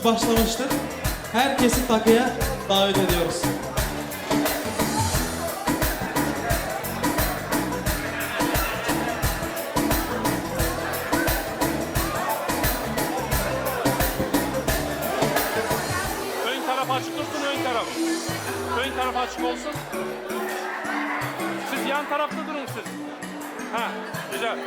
turumuz başlamıştır. Herkesi takıya davet ediyoruz. Ön taraf açık olsun, ön taraf. Ön taraf açık olsun. Siz yan tarafta durun siz. Ha, güzel.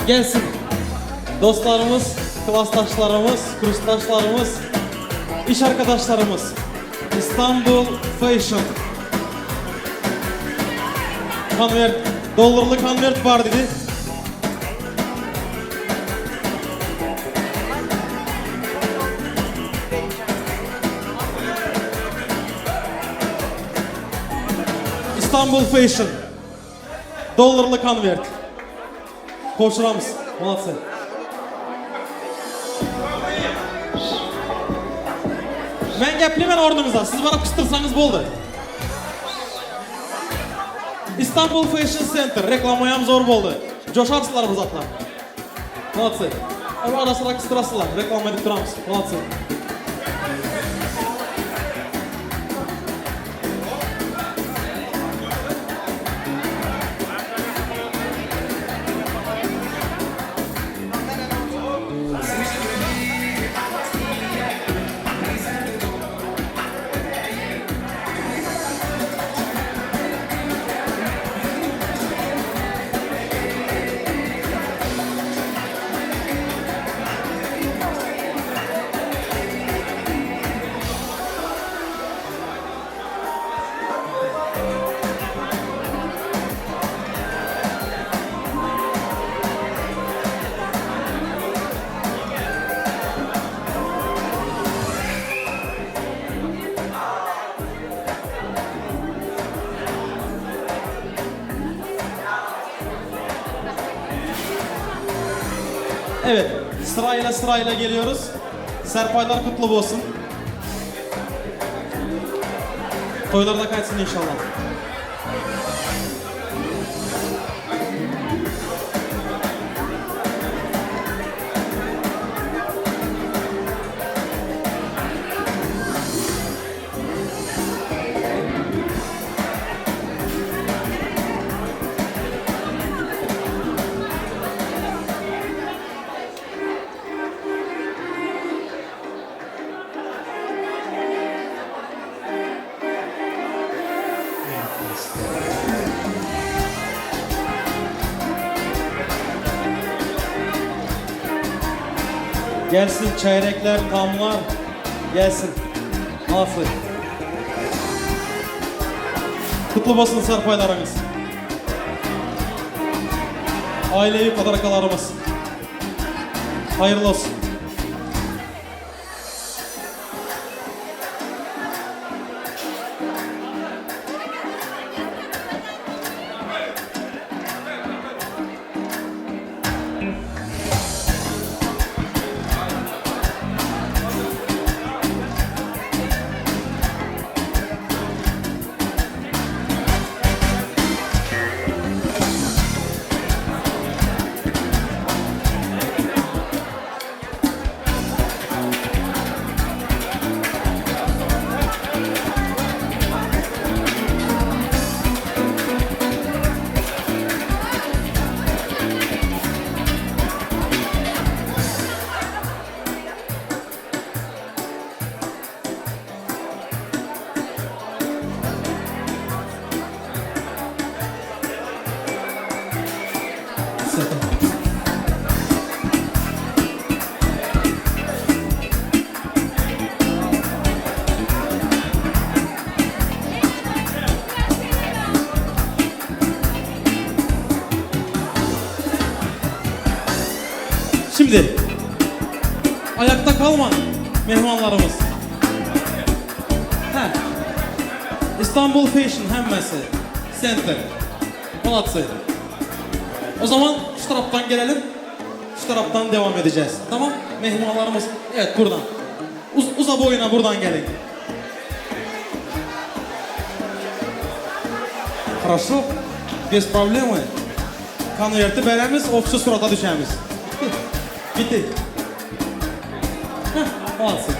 Gelsin dostlarımız, klastaşlarımız, kursdaşlarımız, iş arkadaşlarımız. İstanbul Fashion Convert, dolarlı convert var dedi. İstanbul Fashion dolarlı convert. Koşuramız. Молодцы. Ben geplemen ordunuza. Siz bana kıstırsanız boldu. İstanbul Fashion Center. Reklamayam zor boldu. Coşarsılar bu zatlar. Молодцы. Ama ara sıra kıstırasılar. Reklam edip duramız. Молодцы. Evet, sırayla geliyoruz. Serpaylar kutlu olsun. Toylar da kaçsın inşallah. Gelsin çeyrekler, tamlar. Gelsin. Nasıl? Kutlu olsun serpaylarımız. Ailevi kadarkalarımız. Hayırlı olsun. Şimdi ayakta kalmayın mehmanlarımız. Ha. İstanbul Fashion hemmesi Center. Malatsaydı. O zaman şu taraftan gelelim. Şu taraftan devam edeceğiz. Tamam? Mehmanlarımız evet buradan. Uza boyuna buradan gelin. Хорошо. Без проблемы. Konverti veremiz, ofsu surata düşemiz. Bitti. Heh, olsun.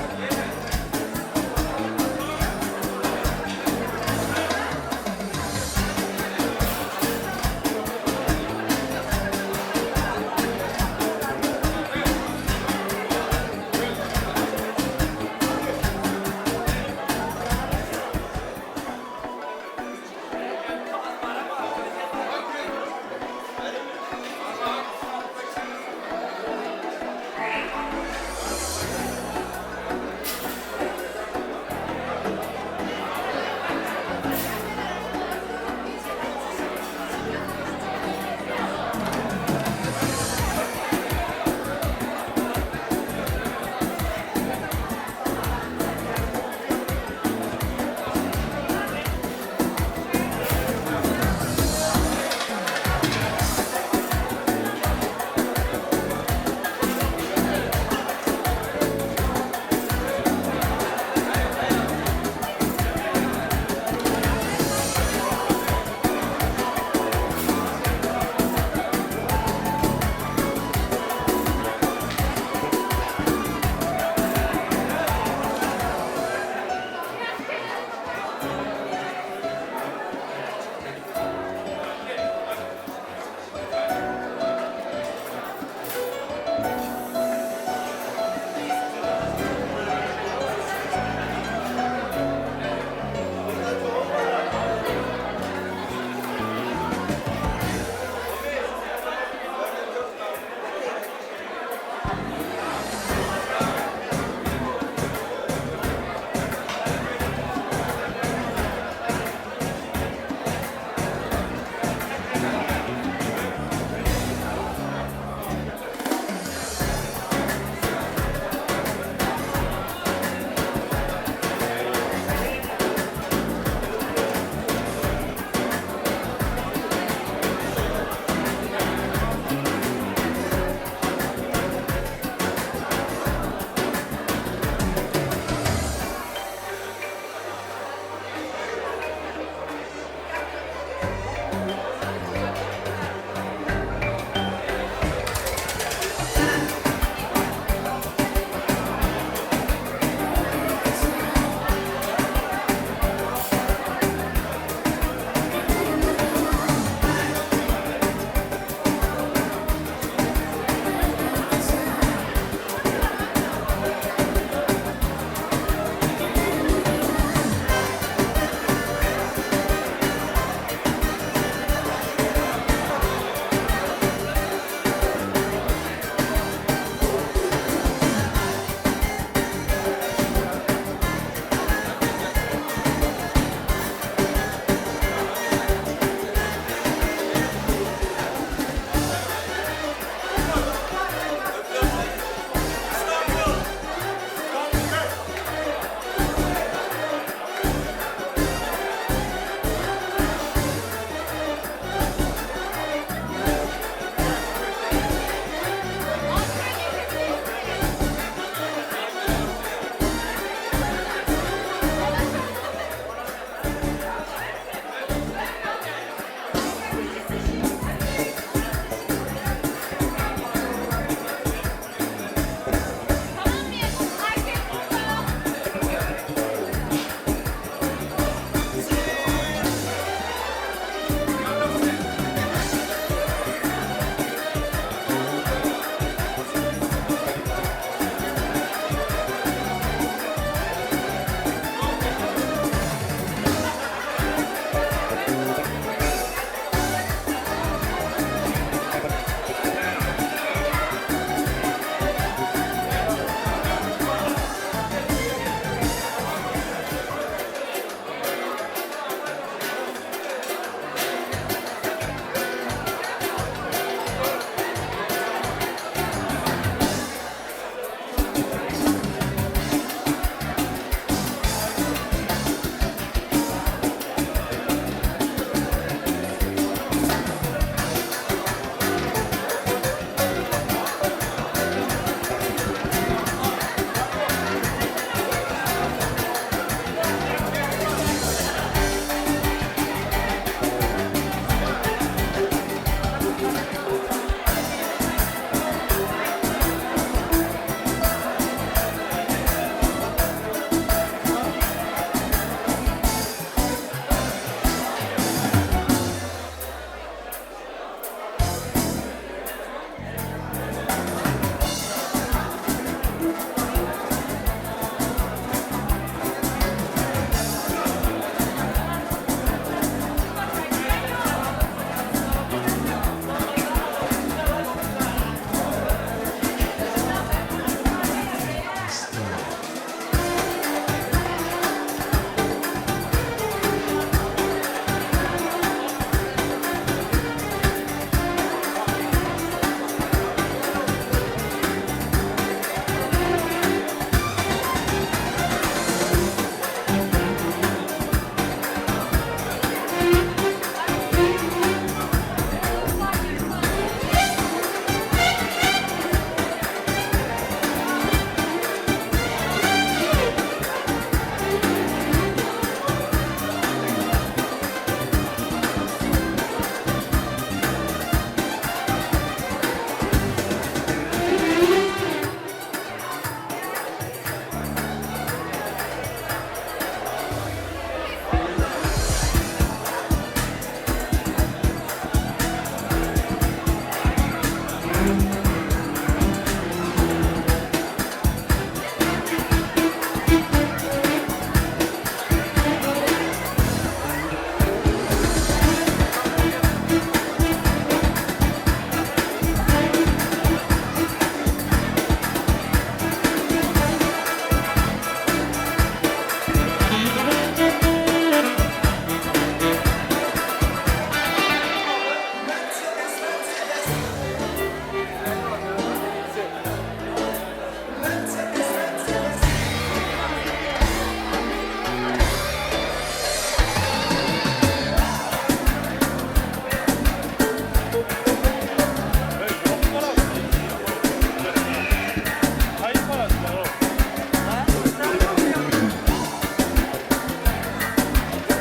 Kayıp parası var o.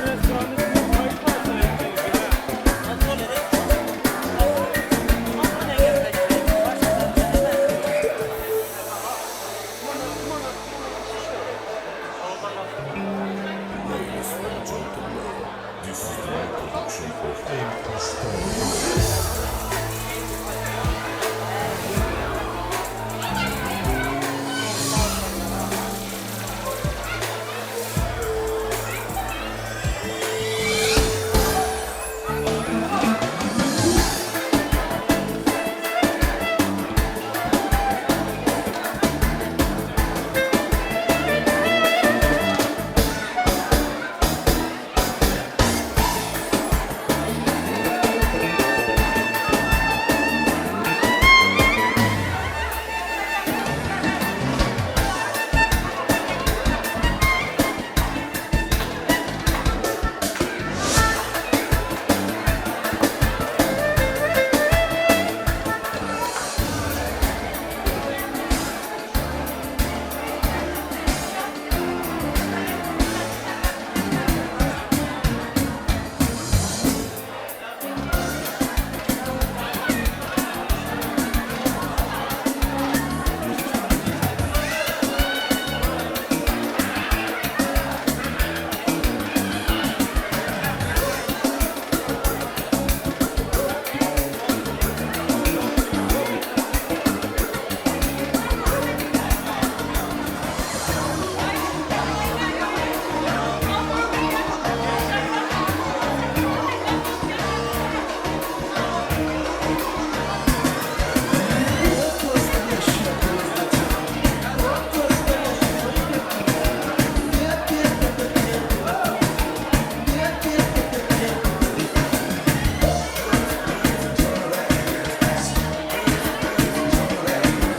Restoranın ismi kayıp parası verecek.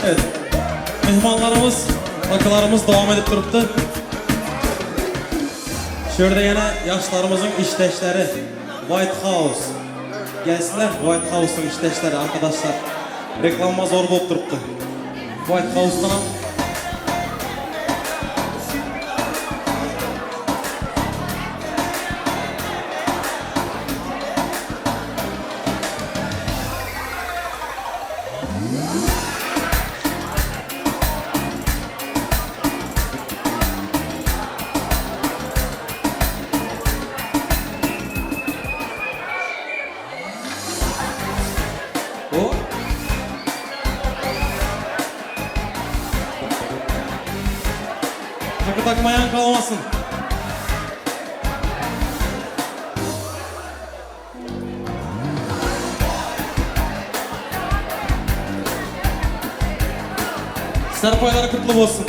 Evet. Mehmanlarımız, takılarımız devam edip duruptu. Şurada yine yaşlarımızın işteşleri White House. Gelsinler White House'un işteşleri arkadaşlar. Reklamma zor bulup duruptu. White House'dan o takı takmayan kalmasın. Sizler payları kutlu olsun.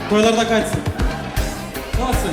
Toylar da kaçsın. Nasıl?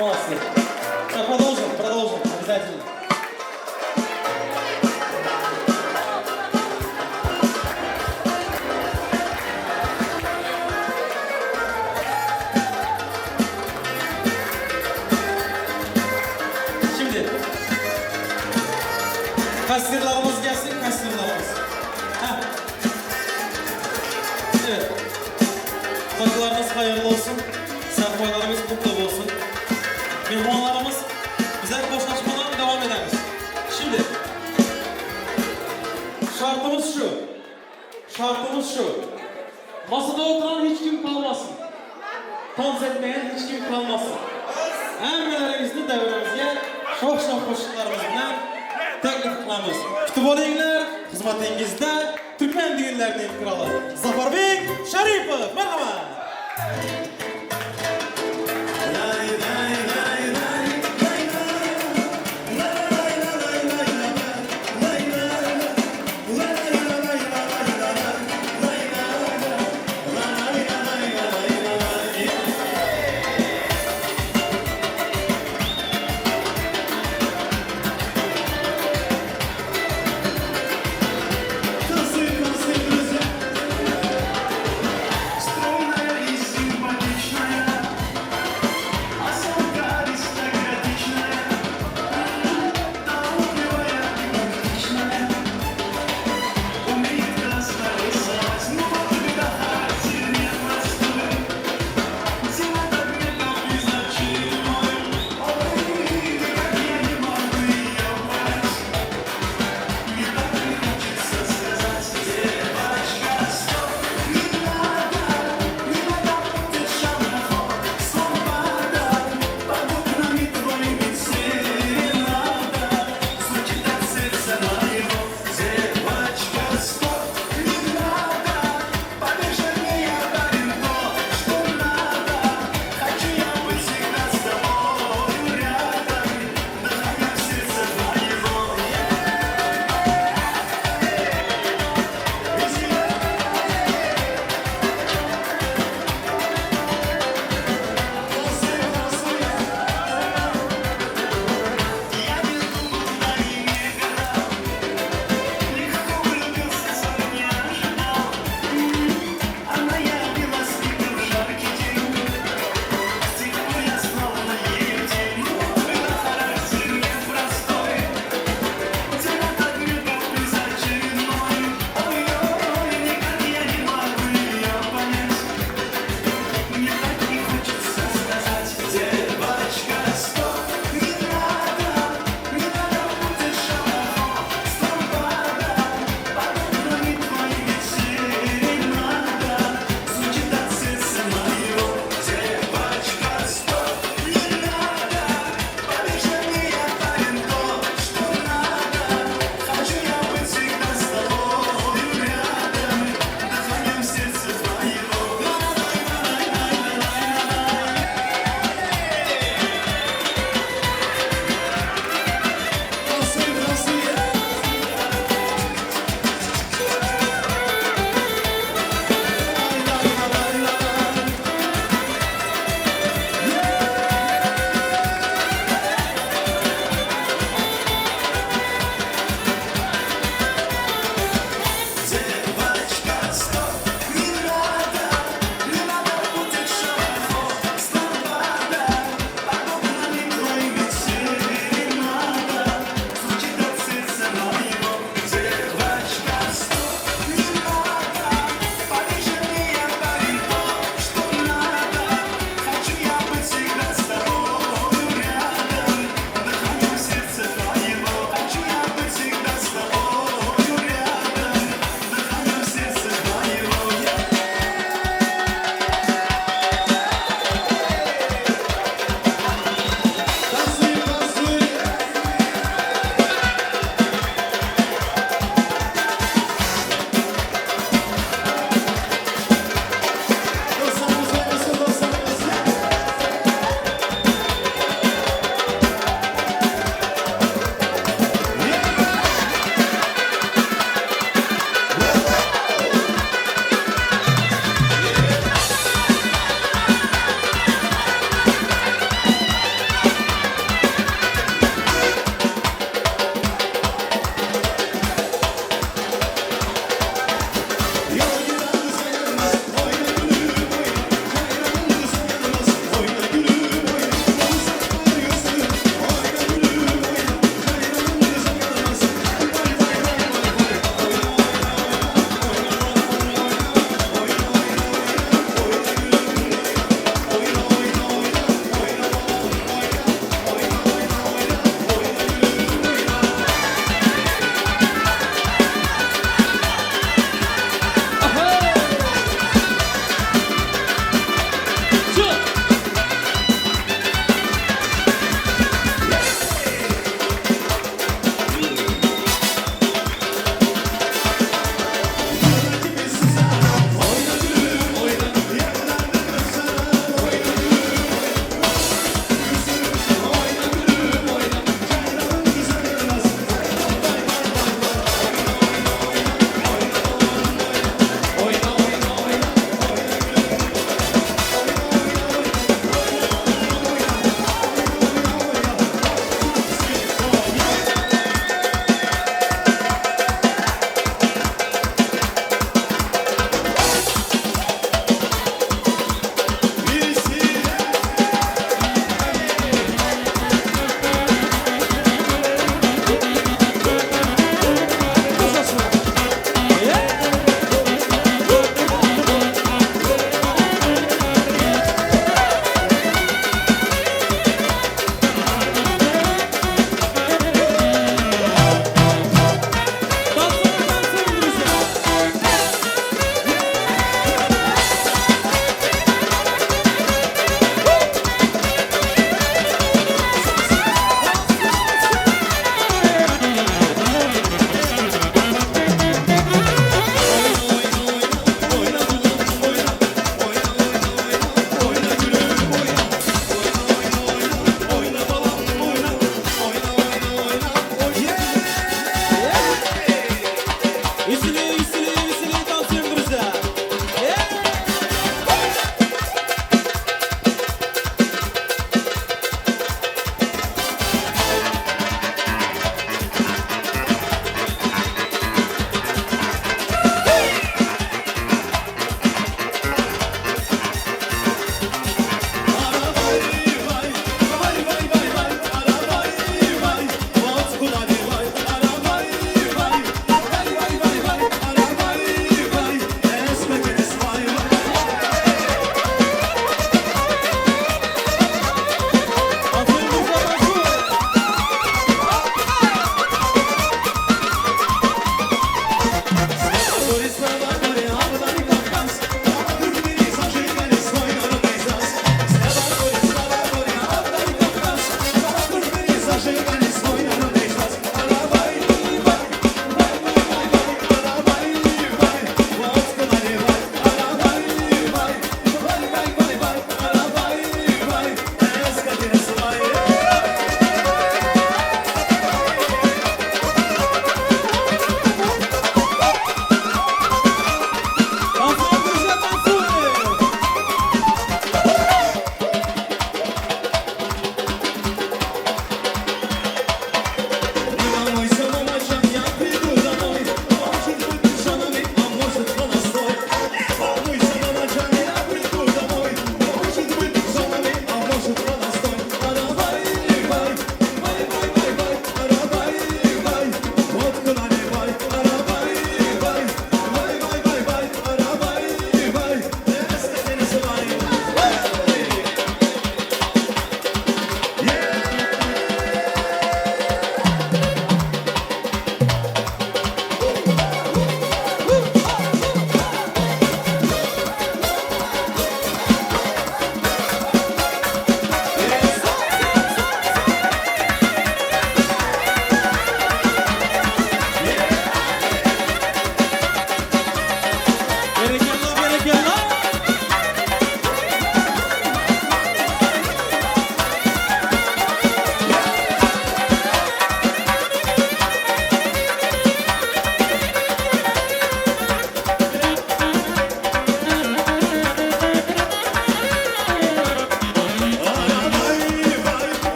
Молодцы. Так, продолжим, обязательно. Şimdi kasirlarımız gelsin, kasirlarımız. Heh. Evet. Takılarınız hayırlı olsun. Serpoylarımız mutlu olsun. Mehmanlarımız bize hoşlaşmadan devam ederiz. Şimdi şartımız şu. Masada oturan hiç kim kalmasın. Dans etmeyen hiç kim kalmasın. Emmelerimizin devremizde şox koşullarımızdan teklif kılamiz. Kütüp olinglar, hizmetingizde Türkmen düğünlerinin kralı Zafarbek Şaripov. Merhaba.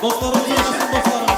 Dostlarımız oynasın, dostlarımız.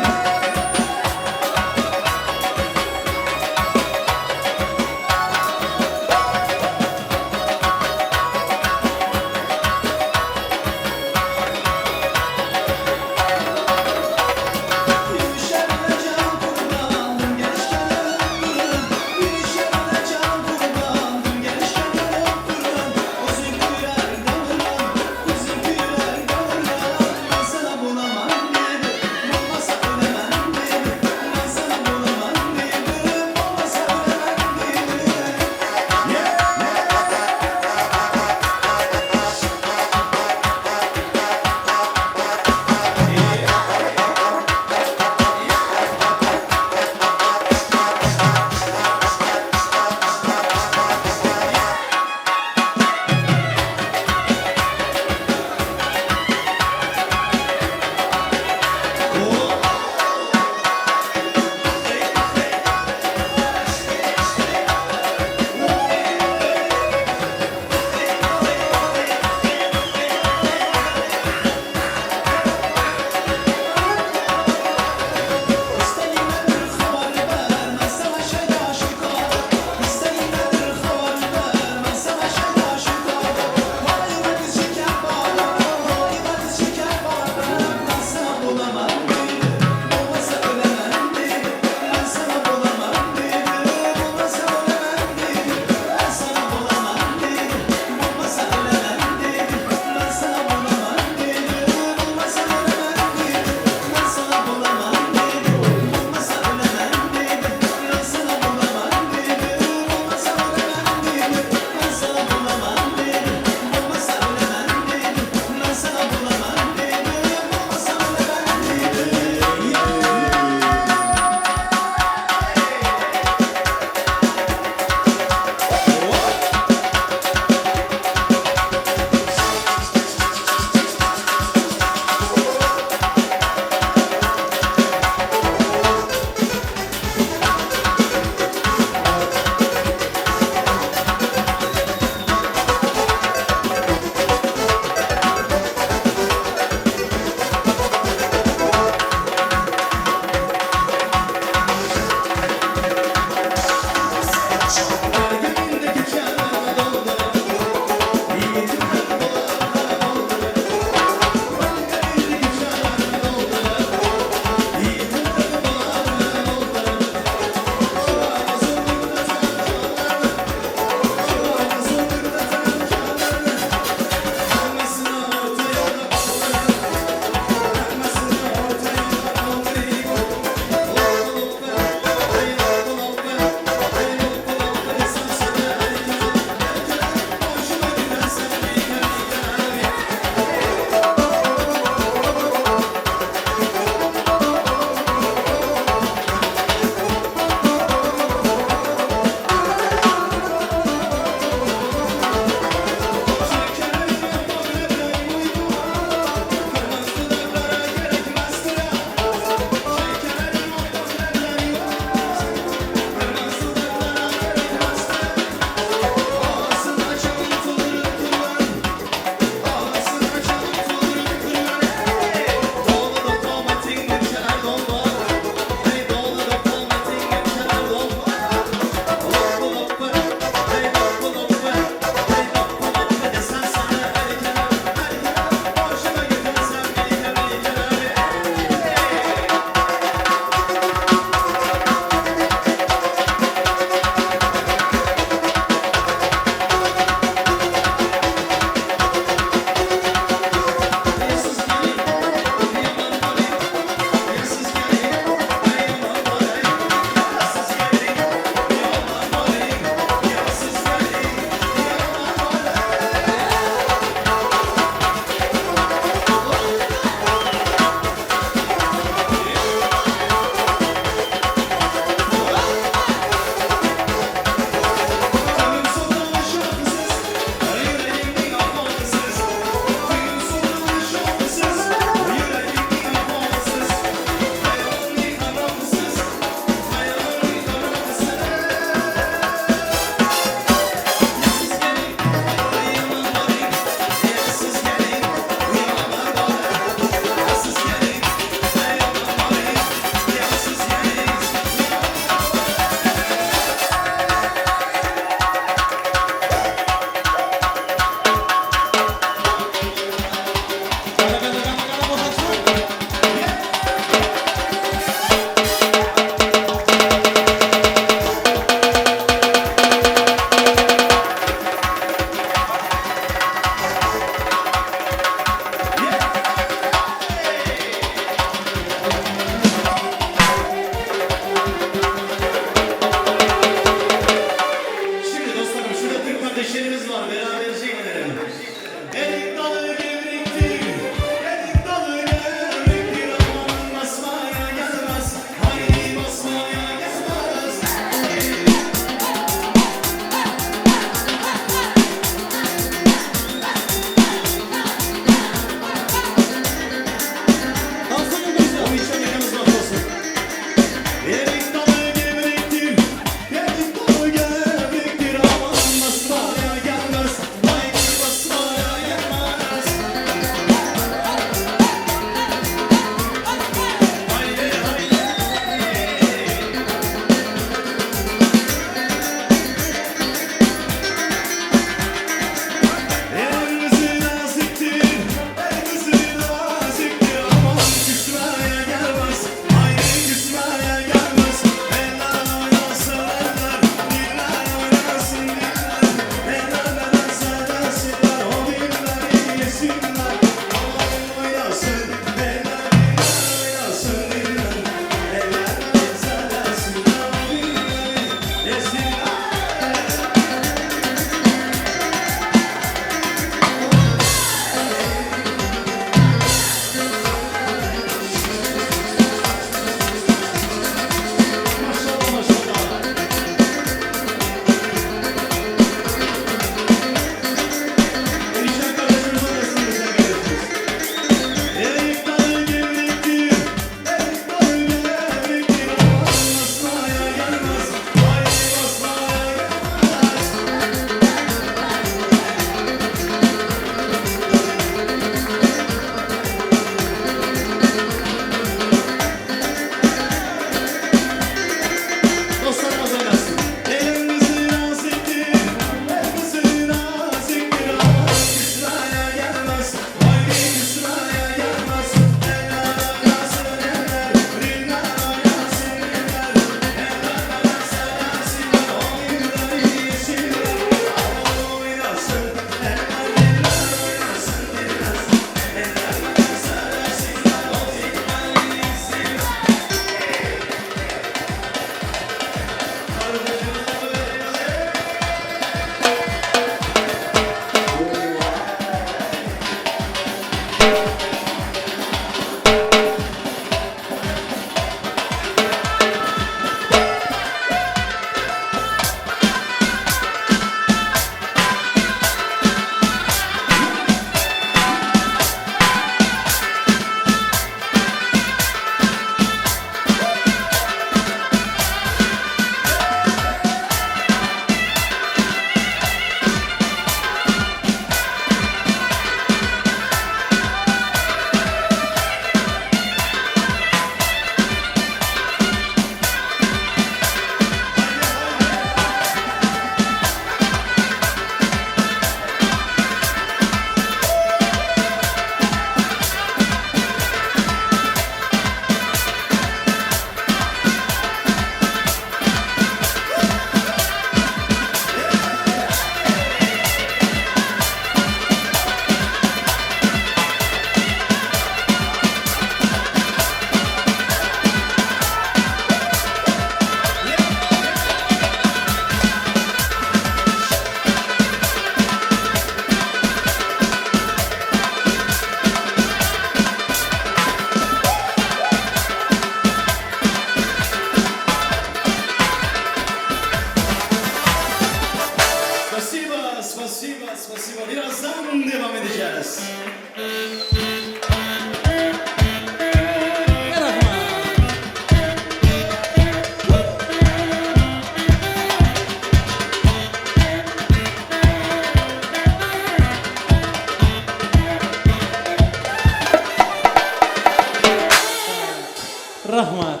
Rahmat.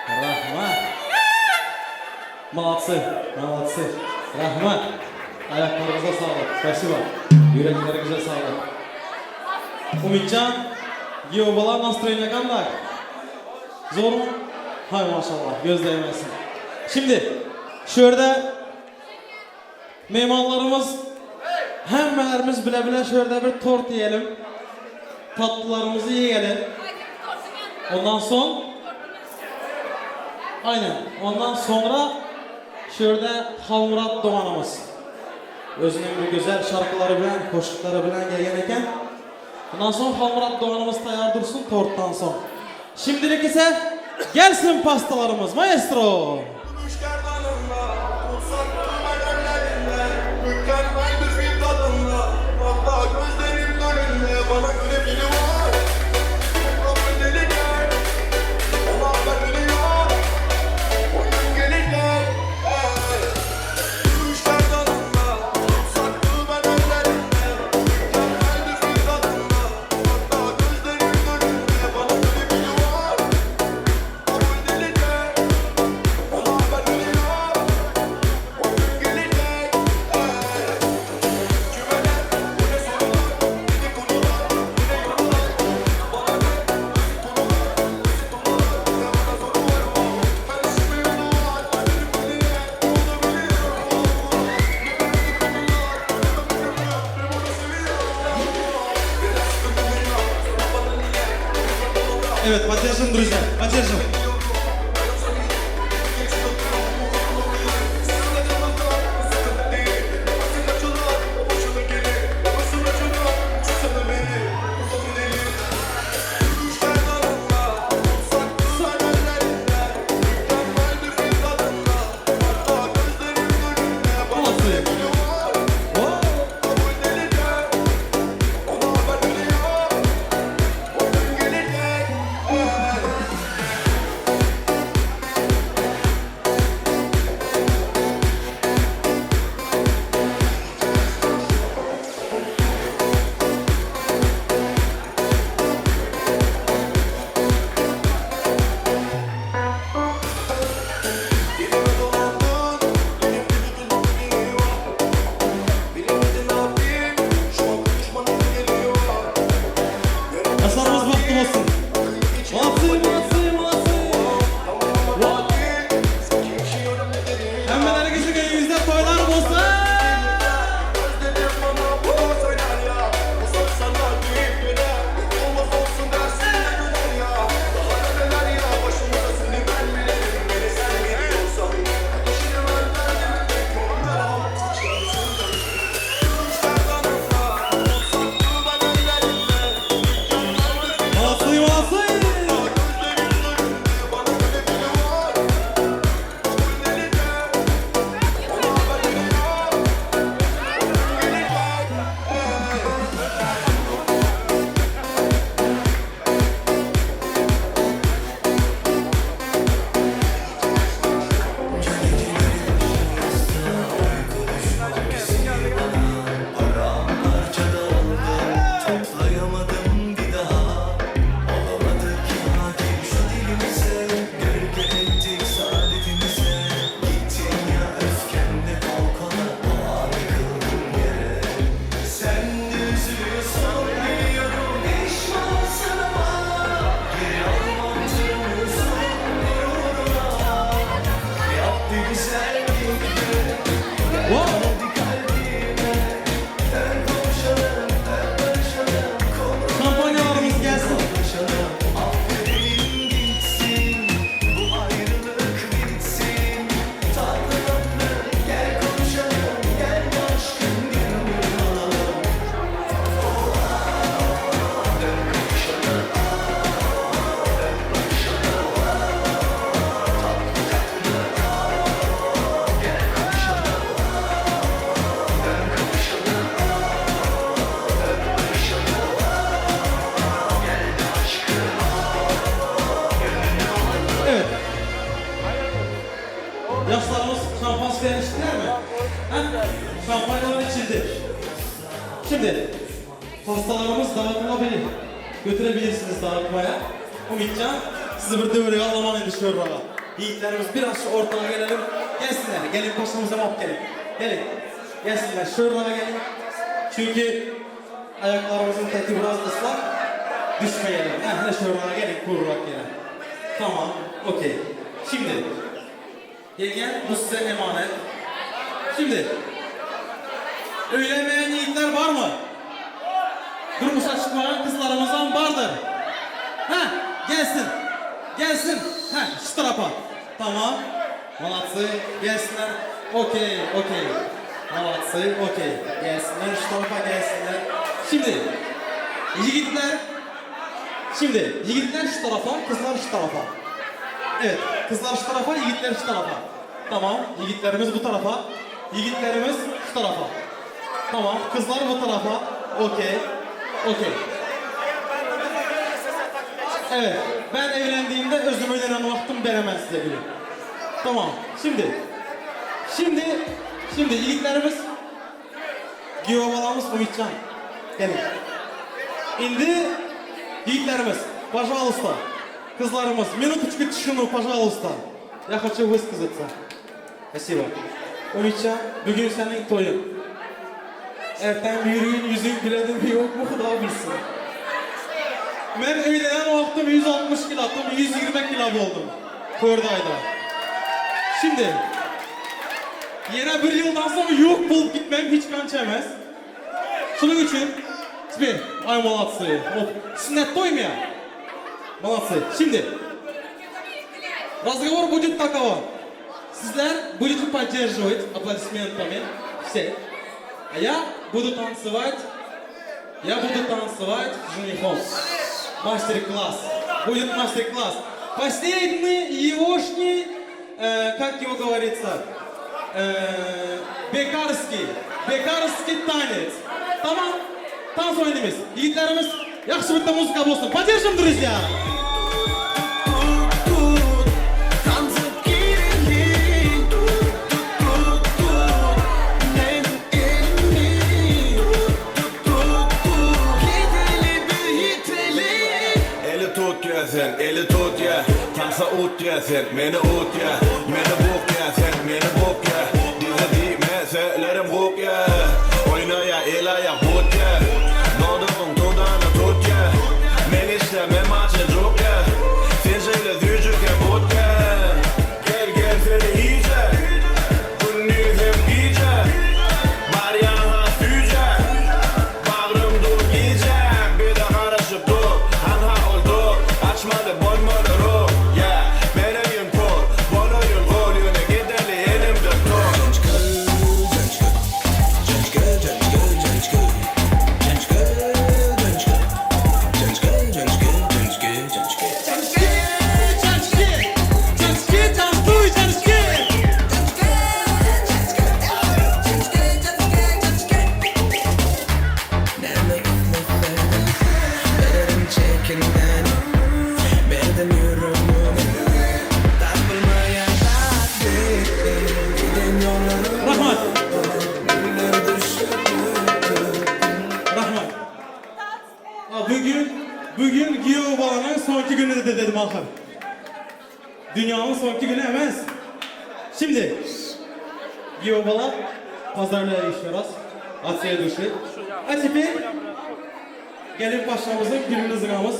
Rahmat. Молодцы, молодцы. Rahmat. Ayaklarınıza sağlık. Спасибо. Yüreklerinize sağlık. Umidcan, Yobalar настроение kandak? Zor mu? Hay maşallah, göz değmesin. Şimdi, şurada mehmanlarımız, hemmelerimiz bile bile şurada bir tort yiyelim. Tatlılarımızı yiyelim. Ondan sonra, aynen, ondan sonra şurada Halmurat Doğanımız. Özünün bir güzel şarkıları bilen, koşukları bilen gelgen eken. Ondan sonra Halmurat Doğanımız tayar dursun torttan sonra. Şimdilik ise gelsin pastalarımız maestro. Evet, поддержим, друзья, поддержим. Yaşlarımız şampan suya içtiler mi? Şampanyalar içildi. Şimdi pastalarımız dağıtılabilir. Götürebilirsiniz dağıtmaya. Umidcan Sizi bir dövreye alamam indi şuraya. Yiğitlerimiz biraz şu ortaya gelelim. Gelsinler. Gelin başımıza mop gelin. Gelin. Gelsinler şuraya gelin. Çünkü ayaklarımızın teki biraz ıslak. Düşmeyelim. Hele şuraya gelin. Kurrak gelin. Tamam. Okey. Şimdi. Gel bu size emanet. Şimdi. Öylemeyen yiğitler var mı? Durmuşa çıkmayan kızlarımızdan vardır. Ha, gelsin. Gelsin. Ha, şu tarafa. Tamam. Malatsı. Gelsinler. Okey, okey. Malatsı, okey. Gelsinler, şu tarafa gelsinler. Şimdi, yiğitler. Şimdi, yiğitler şu tarafa, kızlar şu tarafa. Evet, kızlar şu tarafa, yiğitler şu tarafa. Tamam, yiğitlerimiz bu tarafa. Yiğitlerimiz şu tarafa. Tamam, kızlar bu tarafa. Okey. Okey. Evet, ben evlendiğimde özüme ödenen vaktim veremez size gülüm. Tamam, şimdi yiğitlerimiz, Giyovalarımız Umitcan. Gelin. Şimdi yiğitlerimiz, пожалуйста, kızlarımız, minutочку тишину, пожалуйста. Я хочу высказаться. Спасибо. Umitcan, bugün senin toyun. Erten yürüyün, yüzün güledim yok mu Xuda bilsin. Ben evlenen vaktim 160 kilo attım, 120 kilo oldum. 4 ayda. Şimdi, yine bir yıldan sonra yok bulup gitmem hiç kançamaz. Şunun için, теперь, ay молодцы. Sünnet doymuyor. Молодцы. Şimdi, разговор будет такого. Sizler будете поддерживать аплодисментами все. А я буду танцевать с женихом. Мастер-класс. Будет мастер-класс. Последний егошний, как его говорится, бекарский танец. Tamam. Dans oynayımız. Yiğitlerimiz yaxşı bir de muzika olsun. Поддержим, друзья. Eli tut ya, tansa ut ya sen, beni ut ya, beni buk ya sen, beni buk ya, bize dime söylerim buk ya, oyna ya, ela ya, but ya, doğduğun dudağını tut ya, men istemem açı druk ya, sen söyle düzcüken but ya, gel seni iyice, bunu hem iyice, var ya hafifçe, bağrım dur iyice, bir de karışıp dur, hanha oldu. Açmadı bolmadı ruh, yeah. Benim kol, bolayın golüne giderli elimde tut. Rahmat. Rahmat. Bugün Giyovalar'ın sonki günü de dedim ahır. Dünyanın sonki günü emez. Şimdi Giyovalar pazarlığa işliyoruz. Asya'ya düştü. Atipi gelip başlamızın gününü zıgamız.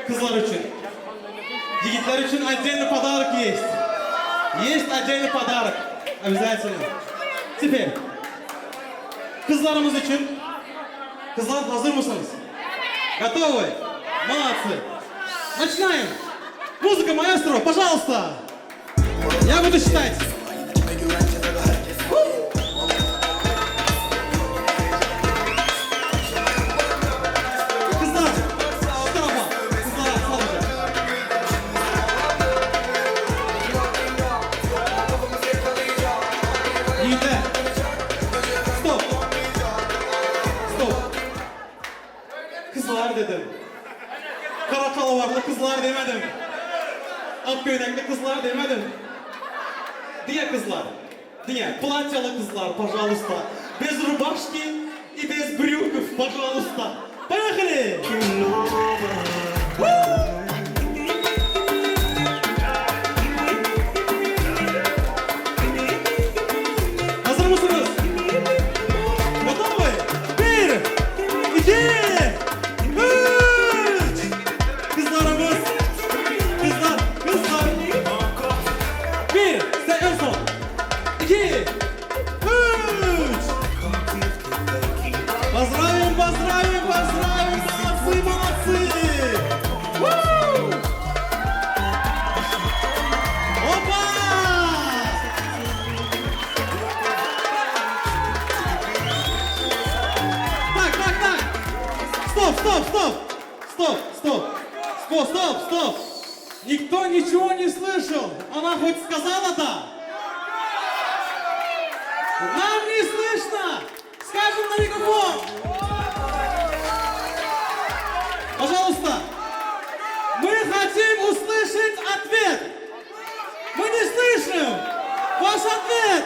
Kızlar için. Yiğitler için отдельный подарок есть. Есть отдельный подарок. Обязательно. Теперь. Kızlarımız için. Kızlar hazır mısınız? Готовы? Молодцы. Начинаем. Музыка, маэстро, пожалуйста. Я буду считать. Kızlar, şu tarafa. Kızlara sadece. Yiğitler. Stop. Stop. Kızlar dedim. Kara kalavarlı kızlar demedim. Akgöynekli kızlar demedim. Diye kızlar. Diye. Платьялы kızlar, пожалуйста. Без рубашки и без брюков, пожалуйста. Поехали! стоп! Никто ничего не слышал. Она хоть сказала да? Нам не слышно! Скажем на микрофон! Пожалуйста! Мы хотим услышать ответ! Мы не слышим! Ваш ответ!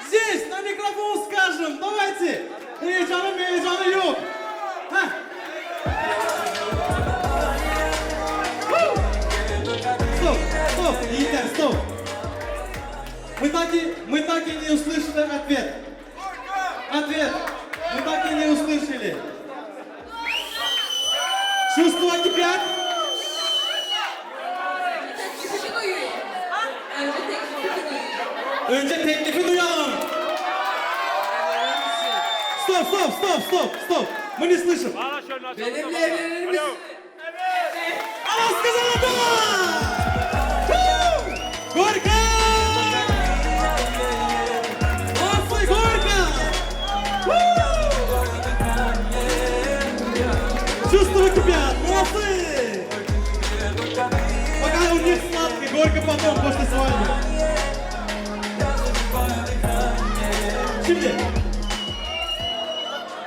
Здесь, на микрофон скажем! Давайте! Heyecanı yok! Heh. Стоп! Yiğitler, стоп! Мы так и не услышали ответ! Ответ! Мы так и не услышали! Чувства кипят! Önce teklifi duyalım! Стоп! Мы не слышим! Bağla şöyle açalım. Benimle evlenir misin? Она сказала да! Горько! Молодцы, Горько! Чувства кипят, молодцы! Пока у них сладко, Горько потом, после свадьбы. Şimdi,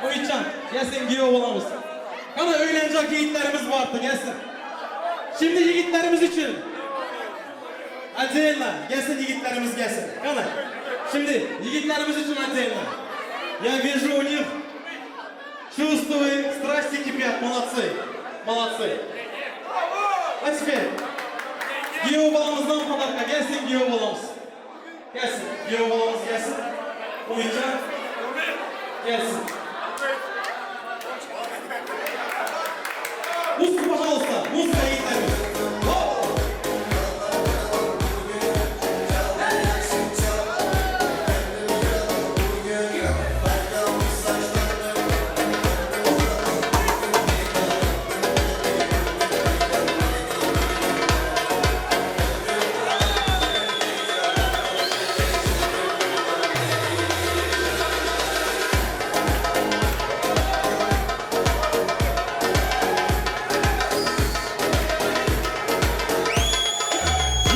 Oyuncan, gelsin giyiyor olamız. Kana öğlenecek yiğitlerimiz vardı, gelsin. Şimdi yiğitlerimiz için. Acayla, gelsin yiğitlerimiz gelsin. Kana, şimdi yiğitlerimiz için acayla. Я вижу у них чувства, страсти кипят, молодцы. А теперь, giyiyor balamızdan pодарка, gelsin giyiyor balamız. Gelsin, giyiyor balamız gelsin. Oyuncan, gelsin. Музыку, пожалуйста, музыка yiğitlerimiz.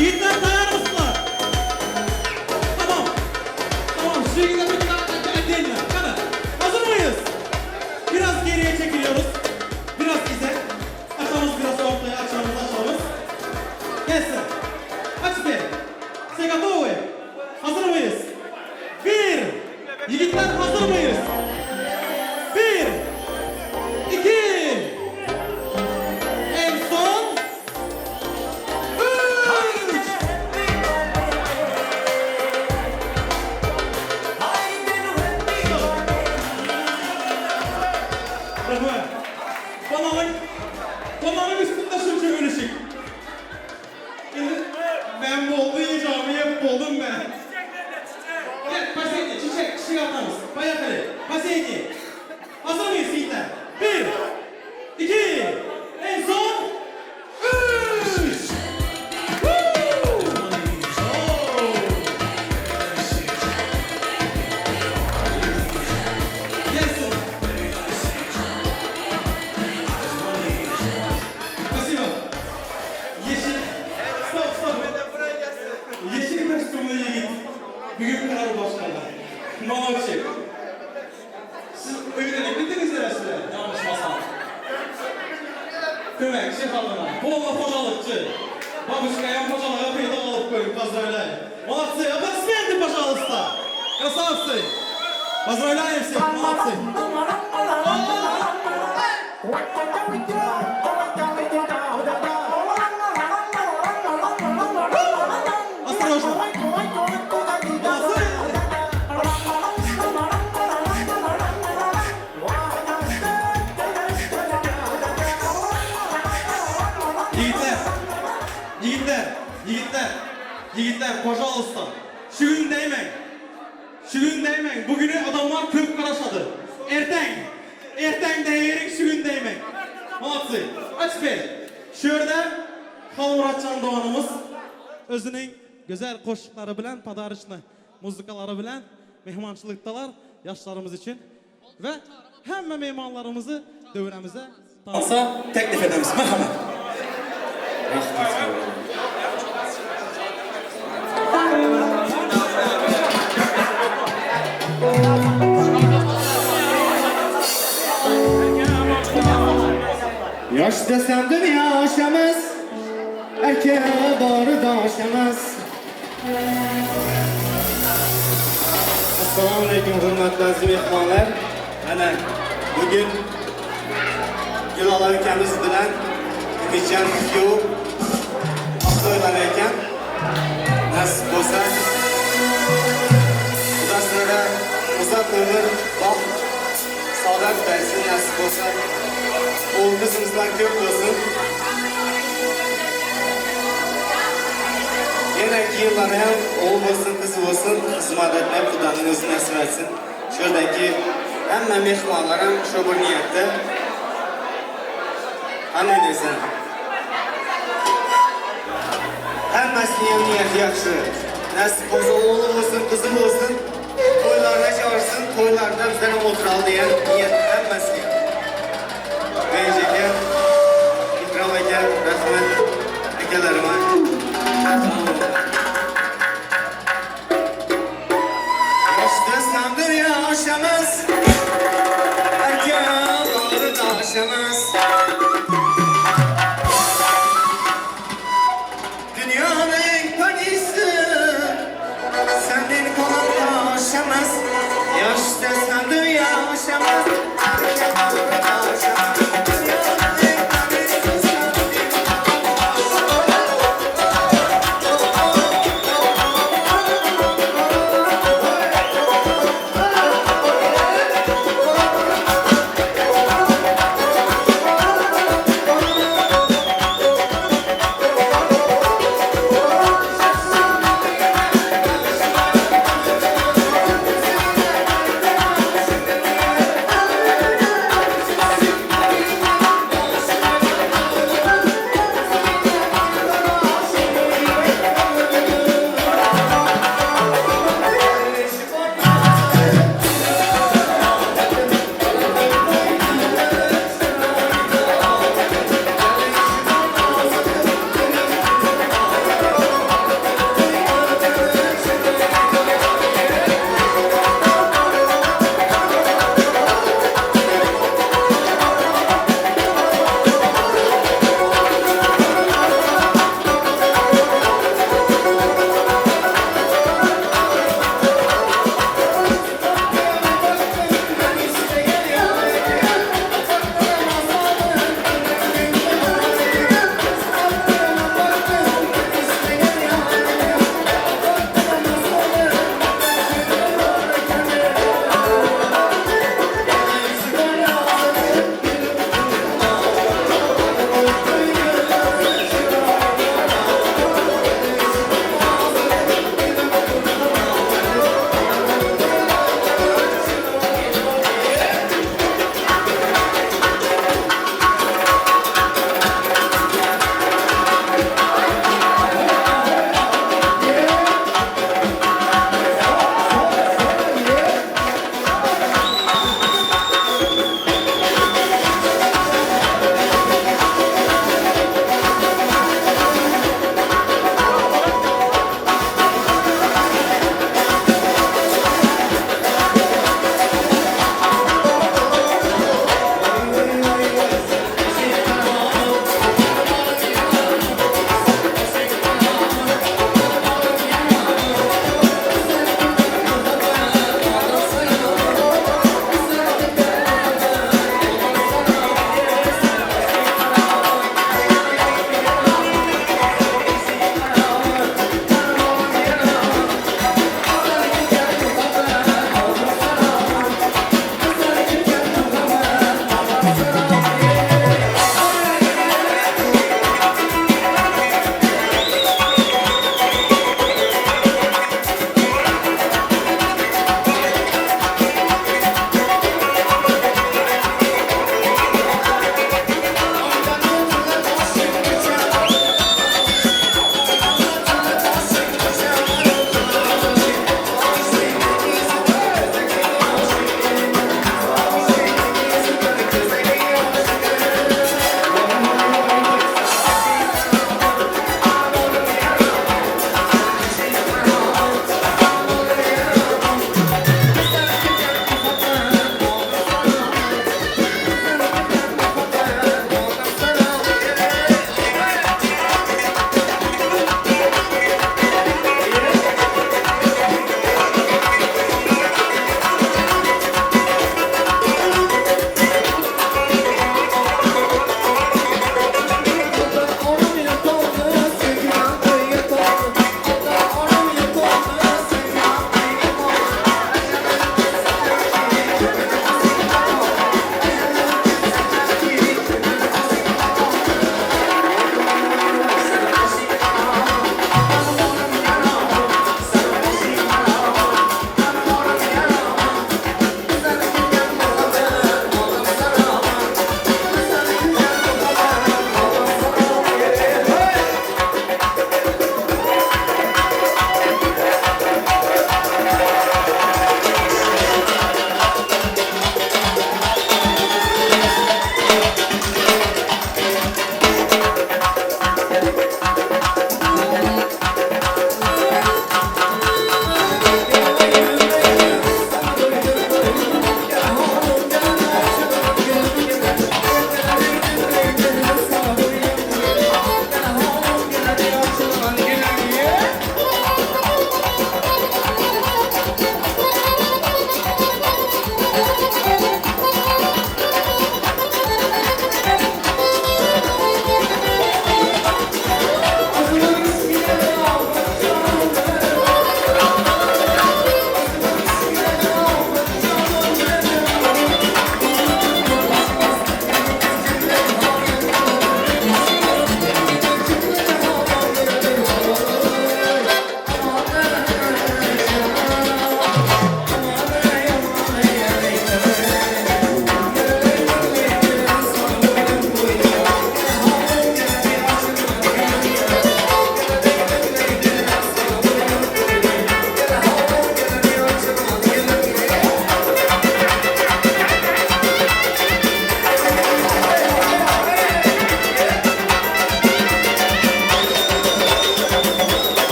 Yiğitler dayanır mısınlar? Tamam. Şu yiğitler bir daha edelim. Hazır mıyız? Biraz geriye çekiliyoruz. Biraz ize. Açamız biraz ortaya, açamız. Gelsin. Aç bir. Все готовы? Hazır mıyız? Bir. Yiğitler hazır mıyız? Bir. İki. En son. Konağın üstünde sürçü bölüşük. Ben boldu yiyeceğimi yap boldum ben. Gel pasaydi çiçek atamız. Bayakali pasaydi. Hazır mıyız yiğitler? Bir, iki, en son üç. Gelsin. Спасибо. Yeşil. Stop. Yeşil kostümlü yiğit. Bugün karar başkanı. Manoçi. Siz öğrenebildiniz herhalde. Yanlış masal. Kömekçi halına. Kolla hocalıkçı. Babuşkaya hocalığa peyda alıp koyup поздравляю. Молодцы. Аплодисменты, пожалуйста. Красавцы. Поздравляем всех. Молодцы. Осторожно. Yiğitler, pожалуйста. Şu gün değmeyin. Bugünü adamlar köp karaşadı. Erten değerik şu gün değmeyin. Молодцы. Aç ver. Şurada Halmuratcan Doğanımız özünün güzel qo'shiqlari bilan, padarishni muzikalari bilan mehmonchilikdalar yoshlarimiz için ve hamma mehmonlarimizni davramize tansa teklif edemiz. Marhamat. Yaş desem dünya aşamaz, erkeğe bağrı da aşamaz. Assalamu alaikum hürmetli aziz mehmanlar. Ana bugün Gülala ülkemiz bilen Ümidcan Kyo to'ylanayotgan. Nasib bo'lsa Xudo sizlarga uzoq umr, baxt, saodat bersin. Nasib bo'lsa o'g'il qizimizlar ko'p bo'lsin. Yenaki yıllara ham oğul olsun, kız olsun, xizmat etmeye Xudoning o'zi nasib etsin. Şuradaki hamma mehmonlar ham shu bir niyatda. Qanday deysan? Hammasini ham niyati yaxshi. Nasib bo'lsa o'g'li bo'lsin, qizi bo'lsin, to'ylarga chaqirsin, to'ylarda bizlar ham o'tirib degan niyat hammasi. Benjika, Ikrom aka, rahmat akalarim. Yaştasam dünya aşamaz, erkeğe bağrı da aşamaz. Dünyanın panisi, senden kalan da aşamaz. Yaştasam dünya aşamaz, erkeğe bağrı da aşamaz. Dünyanın panisi, senden kalan da aşamaz.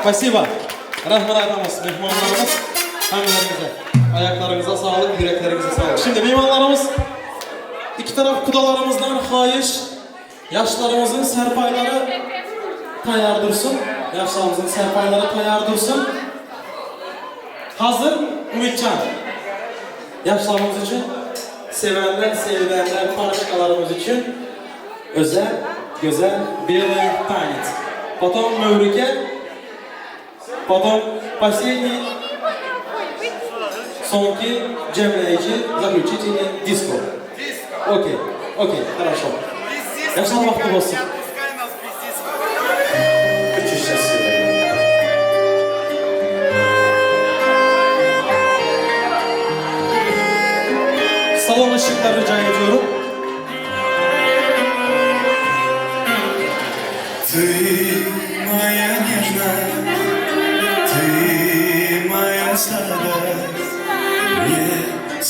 Спасибо. Rahman ayramız, mehmanlarımız, hamılarınıza. Ayaklarınıza sağlık, yüreklerinize sağlık. Şimdi mehmanlarımız, iki taraf kudalarımızdan xahiş, yaşlarımızın serpayları tayar dursun. Yaşlarımızın serpayları tayar dursun. Hazır Ümitcan. Yaşlarımız için, sevenler, sevilenler, tanışkalarımız için özel, güzel bir tanit. Потом Mevlüke, потом последний, sonki cemleyici, заключительный диско. Окей, окей, хорошо. Yaşlar vakti olsun. Очень счастливый. Salon ışıklar rica ediyorum. Ты моя нежная, ты моя сладость, мне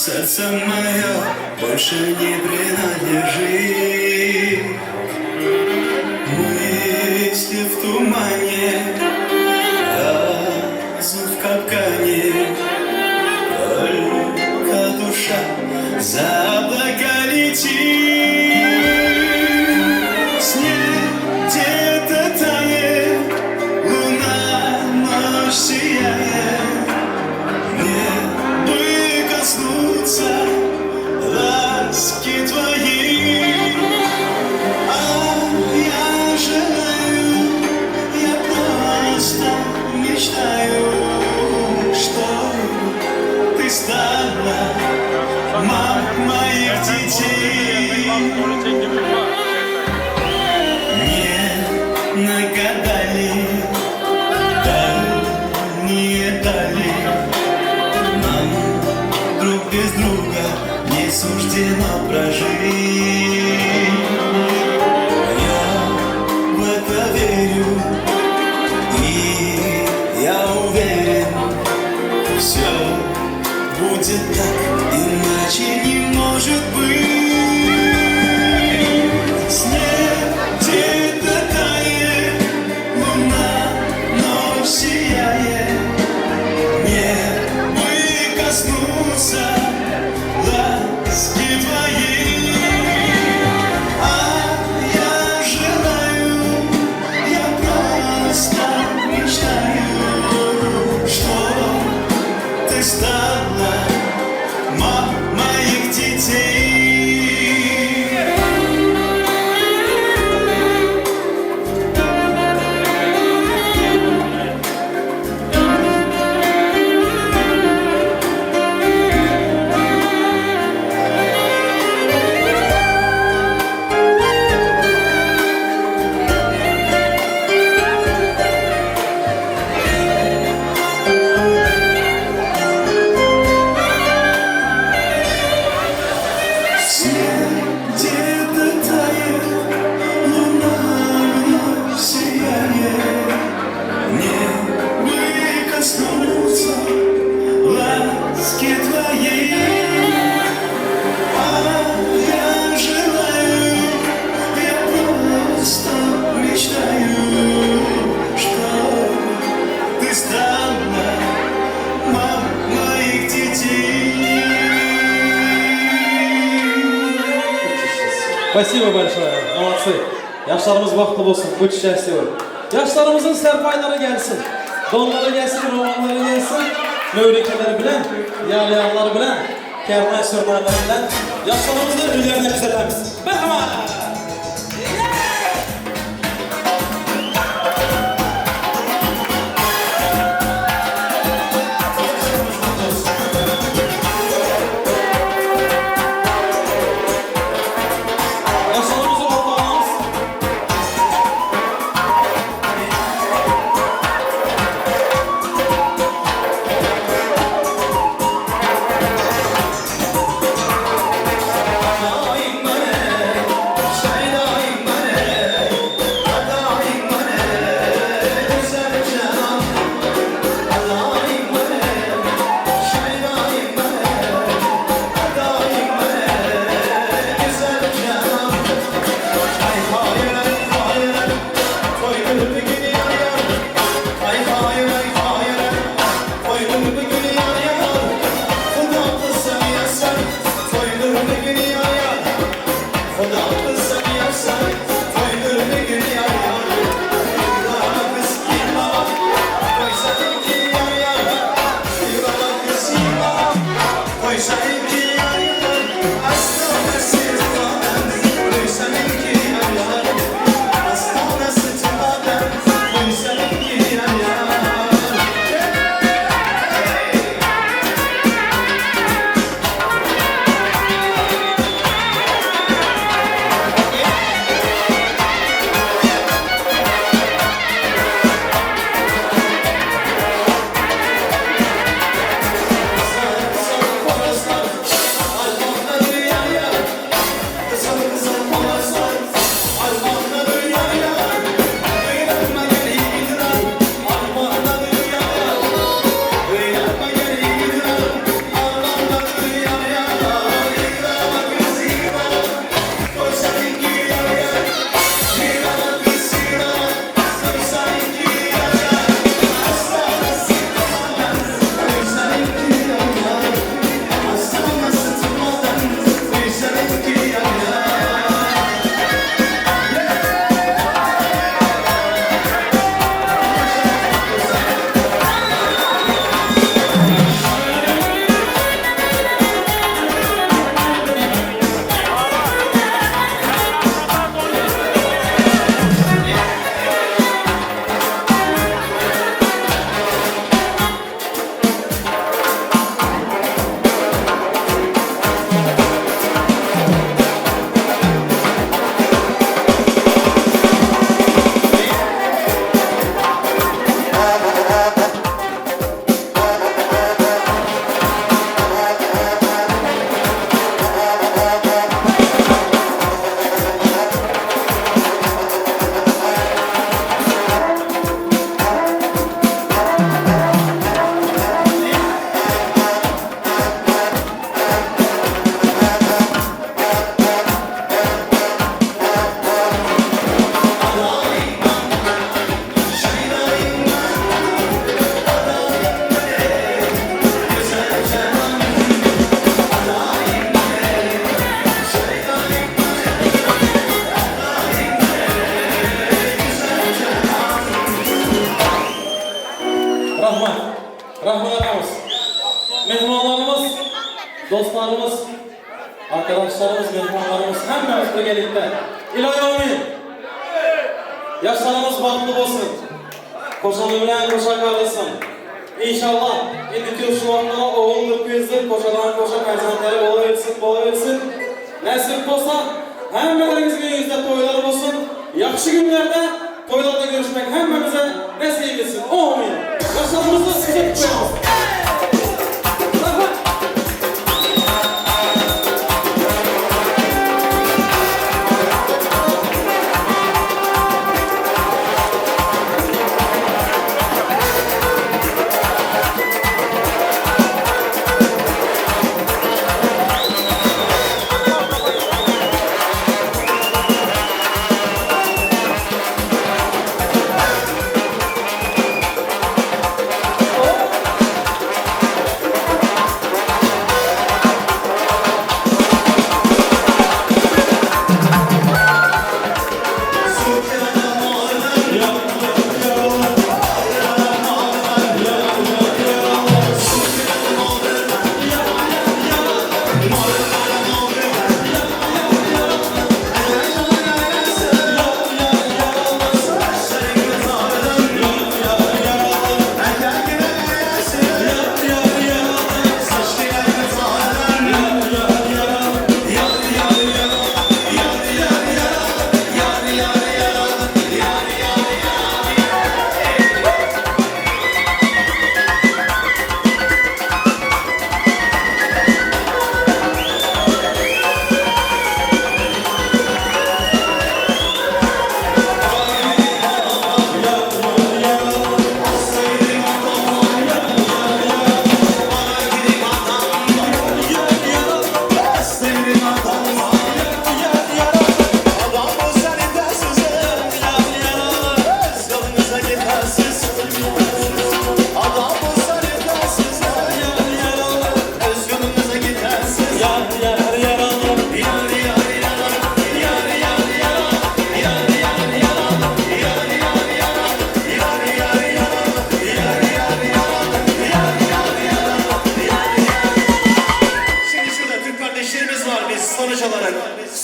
сердце мое больше не принадлежит. Мысли в тумане, разум в капкане, только душа за облака летит. Снег где-то тает, луна ночь сияет. Мне бы коснуться ласки твоей, а я желаю, я просто мечтаю, что ты стала моих детей. Мне нагадали, дальние дали, нам друг без друга не суждено прожить. Я в это верю, и я уверен, все будет так, иначе не может быть. Снег где-то тает, луна ночь сияет. Мне бы коснуться ласки твоей, а я желаю, я просто мечтаю, что ты стала моих детей. Где-то тает, луна ночь сияет. Мне бы коснуться ласки твоей, а я желаю, я просто мечтаю, что ты стала моих детей. Спасибо большое, молодцы. Yaşlarımız vakti olsun, bu счастливы. Yaşlarımızın serpayları gelsin. Donları gelsin, romanları gelsin. Mevlikeleri bilen, yalayanları bilen, kermen sürmanları bilen. Yaşlarımızı ünlerine güzelemiz. Merhaba. Yaşlarımızı ortağımız. mehmanlarımız, dostlarımız, arkadaşlarımız, mehmanlarımız hemmemiz birlikte. İlahi amin. Yaşlarımız baklı olsun. Koşanı bilen koşa kalısın. İnşallah indiki şu vaxtlara oğul kızdır, koşadan koşa perzentleri olabilsin. Nasip olsa hemmelerimizin yüzde toylar olsun. Yaxşı günlerde toylarda görüşmek hemmemize nasip etsin. Amin. Yaşlarımızı size koyalım.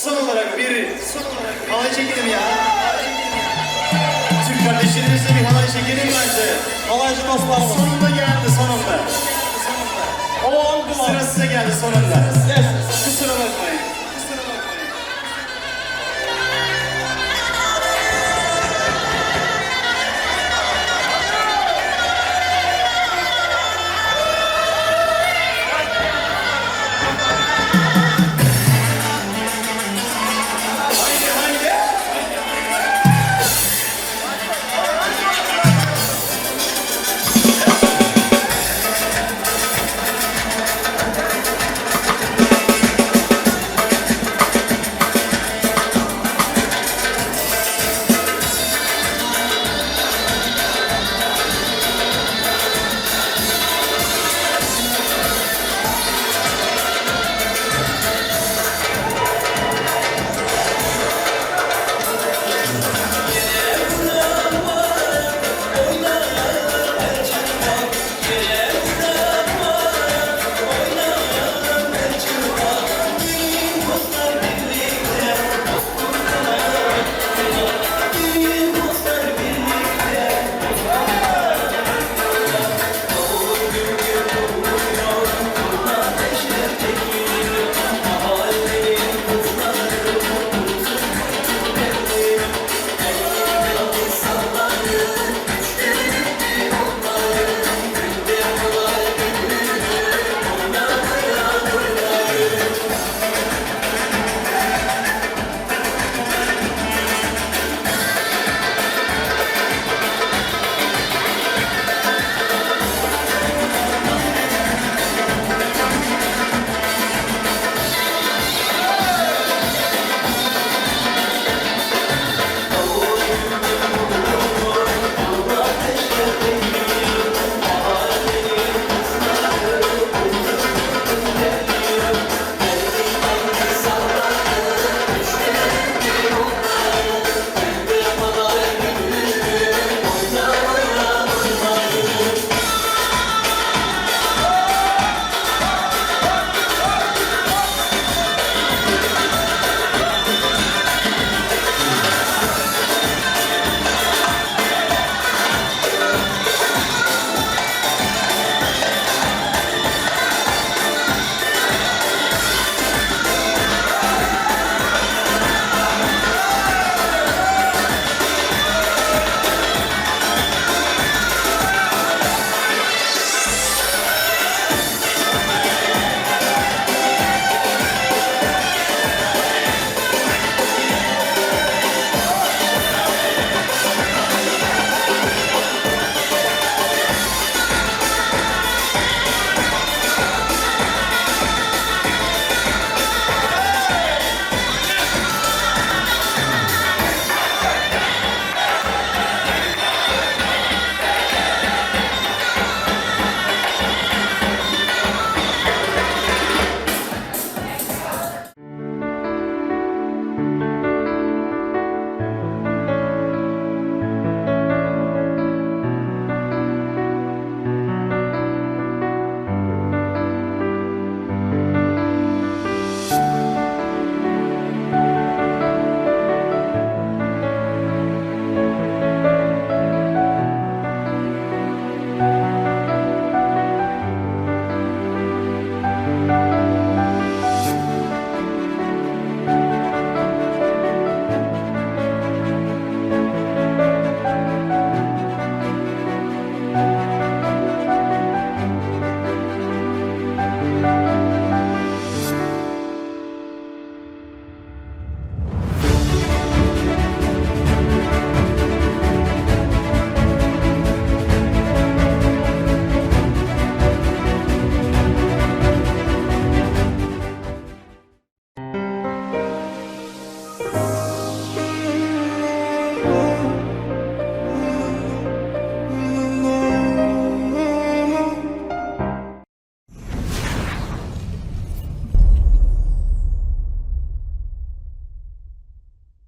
Son olarak halay çekelim ya. Türk kardeşlerimizle bir halay çekelim bence. Halaycı dostlarımız. Sonunda geldi sonunda. Allah'ım duman. Sıra size geldi sonunda. Yes. Kusura bakmayın.